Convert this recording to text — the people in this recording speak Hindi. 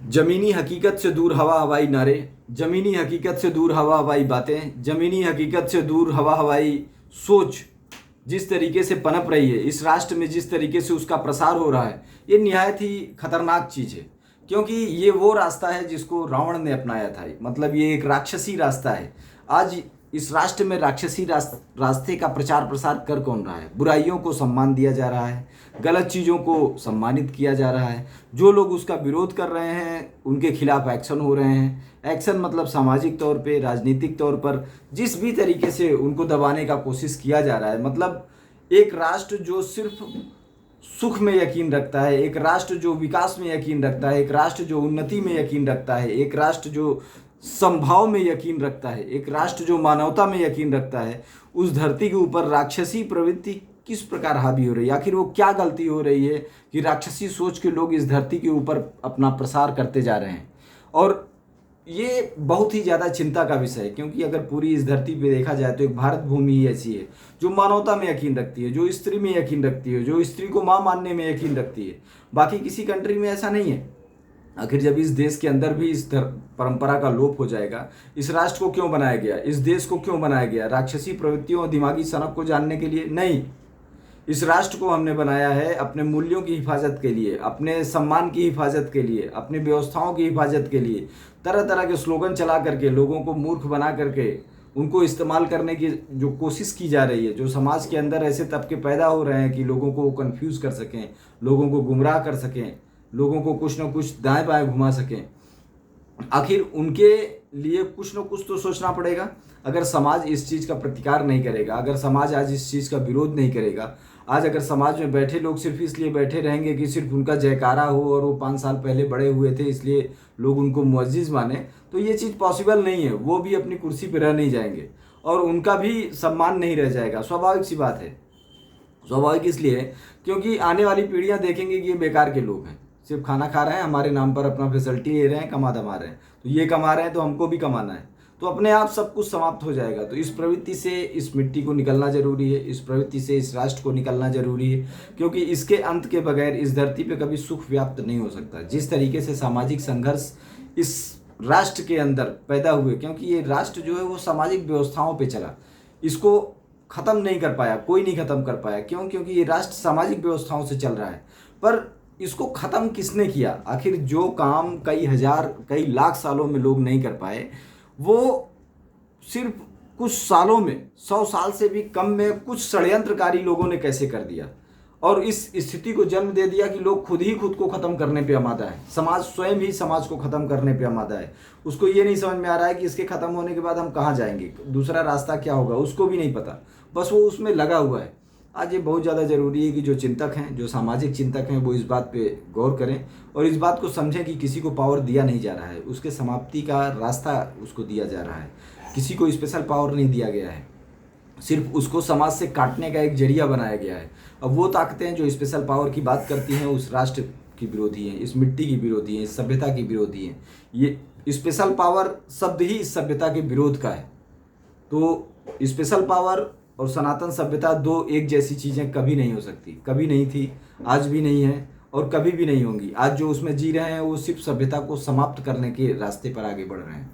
जमीनी हकीकत से दूर हवा हवाई नारे, जमीनी हकीकत से दूर हवा हवाई बातें, जमीनी हकीकत से दूर हवा हवाई सोच जिस तरीके से पनप रही है इस राष्ट्र में, जिस तरीके से उसका प्रसार हो रहा है, ये निहायत ही खतरनाक चीज़ है। क्योंकि ये वो रास्ता है जिसको रावण ने अपनाया था। मतलब ये एक राक्षसी रास्ता है। आज इस राष्ट्र में राक्षसी रास्ते का प्रचार प्रसार कर कौन रहा है? बुराइयों को सम्मान दिया जा रहा है, गलत चीज़ों को सम्मानित किया जा रहा है। जो लोग उसका विरोध कर रहे हैं उनके खिलाफ एक्शन हो रहे हैं। एक्शन मतलब सामाजिक तौर पे, राजनीतिक तौर पर जिस भी तरीके से उनको दबाने का कोशिश किया जा रहा है। मतलब एक राष्ट्र जो सिर्फ सुख में यकीन रखता है, एक राष्ट्र जो विकास में यकीन रखता है, एक राष्ट्र जो उन्नति में यकीन रखता है, एक राष्ट्र जो समभाव में यकीन रखता है, एक राष्ट्र जो मानवता में यकीन रखता है, उस धरती के ऊपर राक्षसी प्रवृत्ति किस प्रकार हावी हो रही है? आखिर वो क्या गलती हो रही है कि राक्षसी सोच के लोग इस धरती के ऊपर अपना प्रसार करते जा रहे हैं? और ये बहुत ही ज़्यादा चिंता का विषय है। क्योंकि अगर पूरी इस धरती पे देखा जाए तो एक भारत भूमि ही ऐसी है जो मानवता में यकीन रखती है, जो स्त्री में यकीन रखती है, जो स्त्री को माँ मानने में यकीन रखती है। बाकी किसी कंट्री में ऐसा नहीं है। आखिर जब इस देश के अंदर भी इस परंपरा का लोप हो जाएगा, इस राष्ट्र को क्यों बनाया गया? इस देश को क्यों बनाया गया? राक्षसी प्रवृत्तियों और दिमागी सनक को जानने के लिए नहीं। इस राष्ट्र को हमने बनाया है अपने मूल्यों की हिफाजत के लिए, अपने सम्मान की हिफाजत के लिए, अपनी व्यवस्थाओं की हिफाजत के लिए। तरह तरह के स्लोगन चला करके लोगों को मूर्ख बना करके उनको इस्तेमाल करने की जो कोशिश की जा रही है, जो समाज के अंदर ऐसे तबके पैदा हो रहे हैं कि लोगों को कंफ्यूज कर सकें, लोगों को गुमराह कर सकें, लोगों को कुछ ना कुछ दाएं बाएं घुमा सकें। आखिर उनके लिए कुछ न कुछ तो सोचना पड़ेगा। अगर समाज इस चीज़ का प्रतिकार नहीं करेगा, अगर समाज आज इस चीज़ का विरोध नहीं करेगा, आज अगर समाज में बैठे लोग सिर्फ इसलिए बैठे रहेंगे कि सिर्फ उनका जयकारा हो और वो 5 साल पहले बड़े हुए थे इसलिए लोग उनको मुअज्जिज़ माने, तो ये चीज़ पॉसिबल नहीं है। वो भी अपनी कुर्सी पर रह नहीं जाएंगे और उनका भी सम्मान नहीं रह जाएगा। स्वाभाविक सी बात है। स्वाभाविक इसलिए है क्योंकि आने वाली पीढ़ियां देखेंगे कि ये बेकार के लोग हैं, सिर्फ खाना खा रहे हैं, हमारे नाम पर अपना फैसिलिटी ले रहे हैं, कमा दमा रहे हैं। तो ये कमा रहे हैं तो हमको भी कमाना है, तो अपने आप सब कुछ समाप्त हो जाएगा। तो इस प्रवृत्ति से इस मिट्टी को निकलना जरूरी है, इस प्रवृत्ति से इस राष्ट्र को निकलना जरूरी है। क्योंकि इसके अंत के बगैर इस धरती पे कभी सुख व्याप्त नहीं हो सकता। जिस तरीके से सामाजिक संघर्ष इस राष्ट्र के अंदर पैदा हुए, क्योंकि ये राष्ट्र जो है वो सामाजिक व्यवस्थाओं पे चला, इसको ख़त्म नहीं कर पाया, कोई नहीं ख़त्म कर पाया। क्यों? क्योंकि ये राष्ट्र सामाजिक व्यवस्थाओं से चल रहा है। पर इसको ख़त्म किसने किया? आखिर जो काम कई हजार कई लाख सालों में लोग नहीं कर पाए, वो सिर्फ कुछ सालों में, 100 साल से भी कम में कुछ षड्यंत्रकारी लोगों ने कैसे कर दिया और इस स्थिति को जन्म दे दिया कि लोग खुद ही खुद को ख़त्म करने पे आमादा है। समाज स्वयं ही समाज को ख़त्म करने पे आमादा है। उसको ये नहीं समझ में आ रहा है कि इसके ख़त्म होने के बाद हम कहाँ जाएंगे, दूसरा रास्ता क्या होगा, उसको भी नहीं पता, बस वो उसमें लगा हुआ है। आज ये बहुत ज़्यादा ज़रूरी है कि जो चिंतक हैं, जो सामाजिक चिंतक हैं, वो इस बात पे गौर करें और इस बात को समझें कि किसी को पावर दिया नहीं जा रहा है, उसके समाप्ति का रास्ता उसको दिया जा रहा है। किसी को स्पेशल पावर नहीं दिया गया है, सिर्फ उसको समाज से काटने का एक जरिया बनाया गया है। अब वो ताकतें हैं जो स्पेशल पावर की बात करती हैं, उस राष्ट्र की विरोधी हैं, इस मिट्टी की विरोधी हैं, इस सभ्यता की विरोधी हैं। ये स्पेशल पावर शब्द ही इस सभ्यता के विरोध का है। तो स्पेशल पावर और सनातन सभ्यता दो एक जैसी चीज़ें कभी नहीं हो सकती, कभी नहीं थी, आज भी नहीं है और कभी भी नहीं होंगी। आज जो उसमें जी रहे हैं वो सिर्फ सभ्यता को समाप्त करने के रास्ते पर आगे बढ़ रहे हैं।